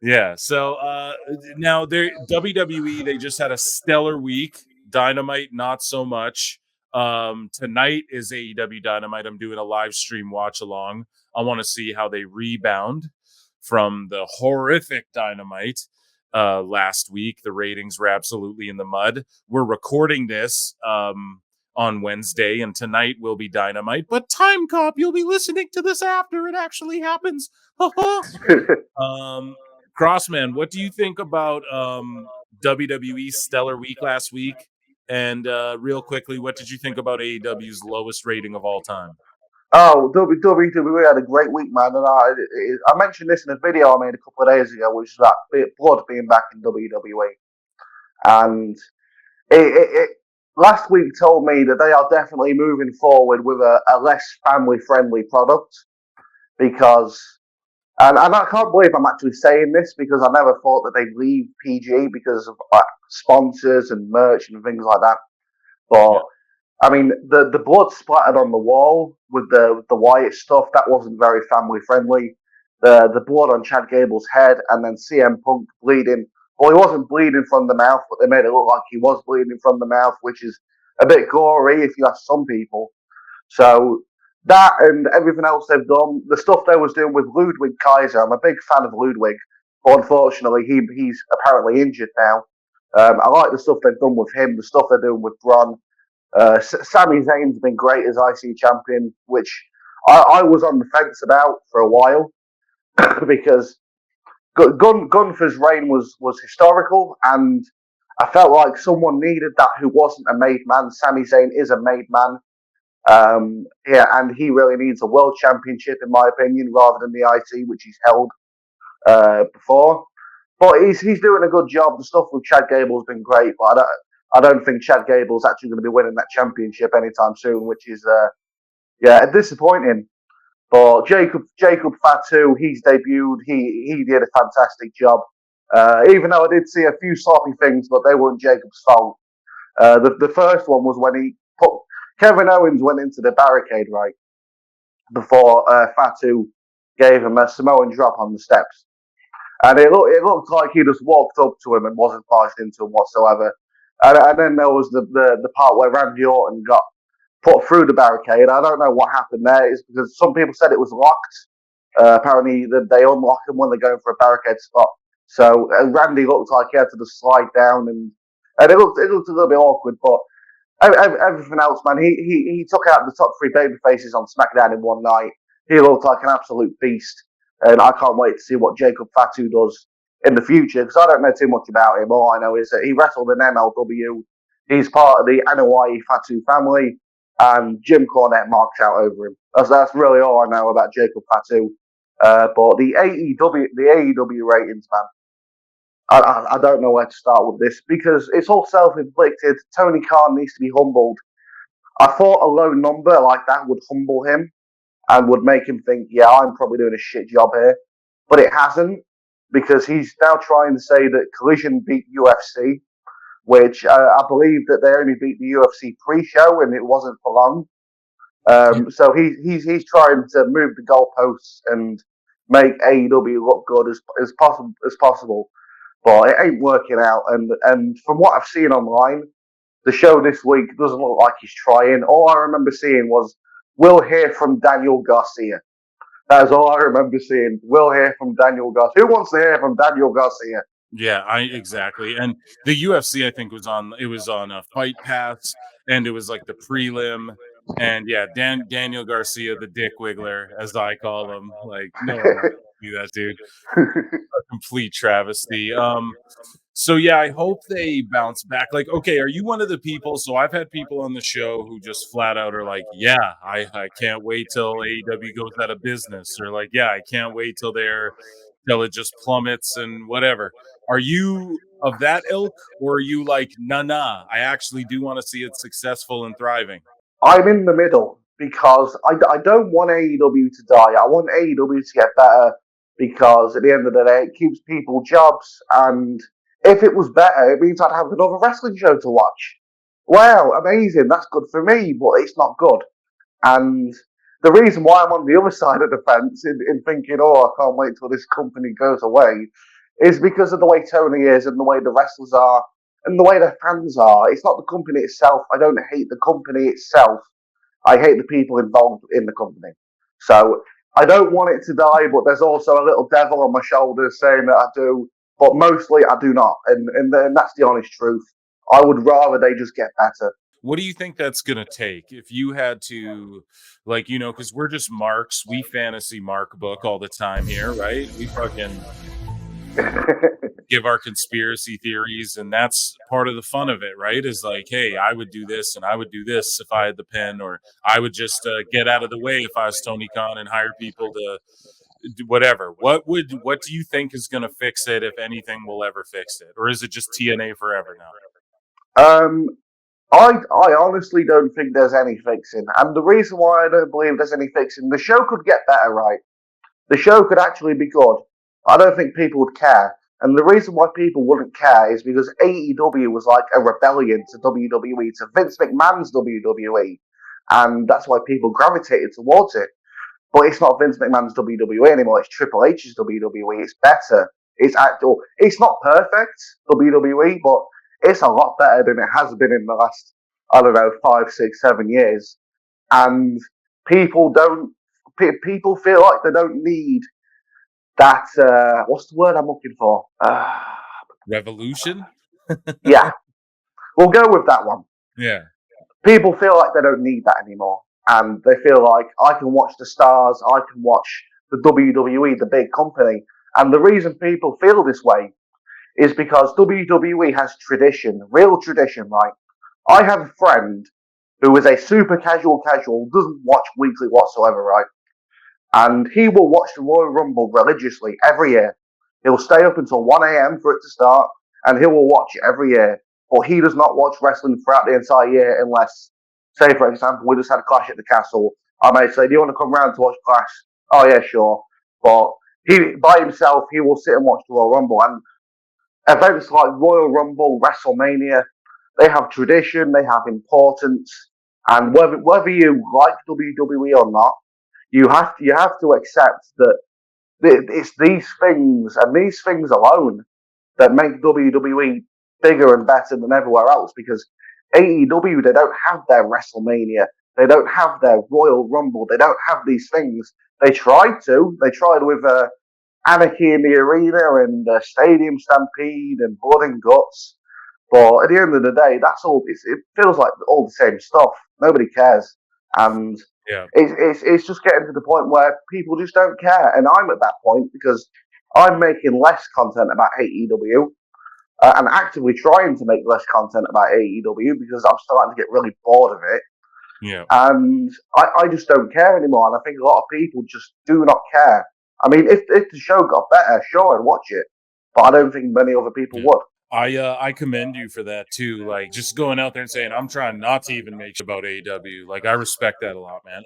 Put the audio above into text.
Yeah. So now WWE, they just had a stellar week. Dynamite, not so much. Tonight is AEW Dynamite. I'm doing a live stream watch along. I want to see how they rebound from the horrific Dynamite last week. The ratings were absolutely in the mud. We're recording this on Wednesday, and tonight will be Dynamite. But Time Cop, you'll be listening to this after it actually happens. Crossman, what do you think about WWE's stellar week last week? And real quickly, what did you think about AEW's lowest rating of all time? Oh, WWE had a great week, man, and I mentioned this in a video I made a couple of days ago, which is that blood being back in WWE, and it last week told me that they are definitely moving forward with a less family friendly product because. And I can't believe I'm actually saying this because I never thought that they'd leave PG because of like sponsors and merch and things like that. Yeah. But I mean, the blood splattered on the wall with the Wyatt stuff that wasn't very family friendly. The blood on Chad Gable's head and then CM Punk bleeding. Well, he wasn't bleeding from the mouth, but they made it look like he was bleeding from the mouth, which is a bit gory if you ask some people. So that and everything else they've done, the stuff they was doing with Ludwig Kaiser, I'm a big fan of Ludwig, but unfortunately he's apparently injured now. I like the stuff they've done with him, the stuff they're doing with Braun. Sami Zayn's been great as IC champion, which I was on the fence about for a while because Gunther's reign was historical, and I felt like someone needed that who wasn't a made man. Sami Zayn is a made man. Yeah, and he really needs a world championship, in my opinion, rather than the IC, which he's held before. But he's doing a good job. The stuff with Chad Gable's been great, but I don't think Chad Gable's actually going to be winning that championship anytime soon, which is disappointing. But Jacob Fatu, he's debuted. He did a fantastic job. Even though I did see a few sloppy things, but they weren't Jacob's fault. The first one was when he put Kevin Owens went into the barricade right before Fatu gave him a Samoan drop on the steps. And it looked like he just walked up to him and wasn't barged into him whatsoever. And then there was the part where Randy Orton got put through the barricade. I don't know what happened there. It's because some people said it was locked. Apparently, they unlock them when they're going for a barricade spot. So Randy looked like he had to just slide down, and it looked a little bit awkward. But everything else, man, he took out the top three baby faces on SmackDown in one night. He looked like an absolute beast. And I can't wait to see what Jacob Fatu does in the future because I don't know too much about him. All I know is that he wrestled in MLW. He's part of the Anoa'i Fatu family, and Jim Cornette marks out over him. That's really all I know about Jacob Fatu. But the AEW ratings, man, I don't know where to start with this because it's all self-inflicted. Tony Khan needs to be humbled. I thought a low number like that would humble him and would make him think, yeah, I'm probably doing a shit job here. But it hasn't, because he's now trying to say that Collision beat UFC, which I believe that they only beat the UFC pre-show and it wasn't for long. So he's trying to move the goalposts and make AEW look good as possible. But it ain't working out. And from what I've seen online, the show this week doesn't look like he's trying. All I remember seeing was we'll hear from Daniel Garcia. That is all I remember seeing. We'll hear from Daniel Garcia. Who wants to hear from Daniel Garcia? Yeah, exactly. And the UFC, I think, was on a Fight Pass, and it was like the prelim. And yeah, Daniel Garcia, the Dick Wiggler, as I call him. Like, no one wants to do that, dude. A complete travesty. So yeah, I hope they bounce back. Like, okay, are you one of the people? So I've had people on the show who just flat out are like, yeah, I can't wait till AEW goes out of business, or like, yeah, I can't wait till it just plummets and whatever. Are you of that ilk, or are you like, nah, I actually do want to see it successful and thriving? I'm in the middle because I don't want AEW to die. I want AEW to get better because at the end of the day, it keeps people jobs. And if it was better, it means I'd have another wrestling show to watch. Wow, amazing. That's good for me, but it's not good. And the reason why I'm on the other side of the fence in thinking, oh, I can't wait till this company goes away, is because of the way Tony is and the way the wrestlers are and the way their fans are. It's not the company itself. I don't hate the company itself. I hate the people involved in the company. So I don't want it to die, but there's also a little devil on my shoulders saying that I do. But mostly I do not. And that's the honest truth. I would rather they just get better. What do you think that's gonna take if you had to, like, because we're just marks, we fantasy mark book all the time here, right? We fucking give our conspiracy theories, and that's part of the fun of it, right? Is like, hey, I would do this and I would do this if I had the pen, or I would just get out of the way if I was Tony Khan and hire people to do whatever. What do you think is going to fix it, if anything will ever fix it, or is it just TNA forever now? um, I honestly don't think there's any fixing. And the reason why I don't believe there's any fixing, the show could get better, right? The show could actually be good. I don't think people would care. And the reason why people wouldn't care is because AEW was like a rebellion to WWE, to Vince McMahon's WWE. And that's why people gravitated towards it. But it's not Vince McMahon's WWE anymore. It's Triple H's WWE. It's better. It's actual. It's not perfect WWE, but it's a lot better than it has been in the last, I don't know, 5, 6, 7 years. And people don't. People feel like they don't need that. What's the word I'm looking for? Revolution? Yeah, we'll go with that one. Yeah. People feel like they don't need that anymore. And they feel like I can watch the stars, I can watch the WWE, the big company. And the reason people feel this way is because WWE has tradition, real tradition, right? I have a friend who is a super casual, doesn't watch weekly whatsoever, right? And he will watch the Royal Rumble religiously every year. He'll stay up until 1 a.m. for it to start, and he will watch it every year. But he does not watch wrestling throughout the entire year unless, say, for example, we just had a Clash at the Castle. I may say, do you want to come round to watch Clash? Oh, yeah, sure. But he, by himself, he will sit and watch the Royal Rumble. And events like Royal Rumble, WrestleMania, they have tradition, they have importance. And whether you like WWE or not, you have to accept that it's these things and these things alone that make WWE bigger and better than everywhere else. Because AEW, they don't have their WrestleMania, they don't have their Royal Rumble, they don't have these things. They tried to. They tried with Anarchy in the Arena and Stadium Stampede and Blood and Guts. But at the end of the day, that's all. It feels like all the same stuff. Nobody cares, and Yeah. it's just getting to the point where people just don't care. And I'm at that point because I'm making less content about AEW and actively trying to make less content about AEW because I'm starting to get really bored of it. Yeah. And I just don't care anymore. And I think a lot of people just do not care. I mean, if the show got better, sure, I'd watch it. But I don't think many other people Yeah. would. I commend you for that too. Like, just going out there and saying, I'm trying not to even make shit about AEW. Like, I respect that a lot, man.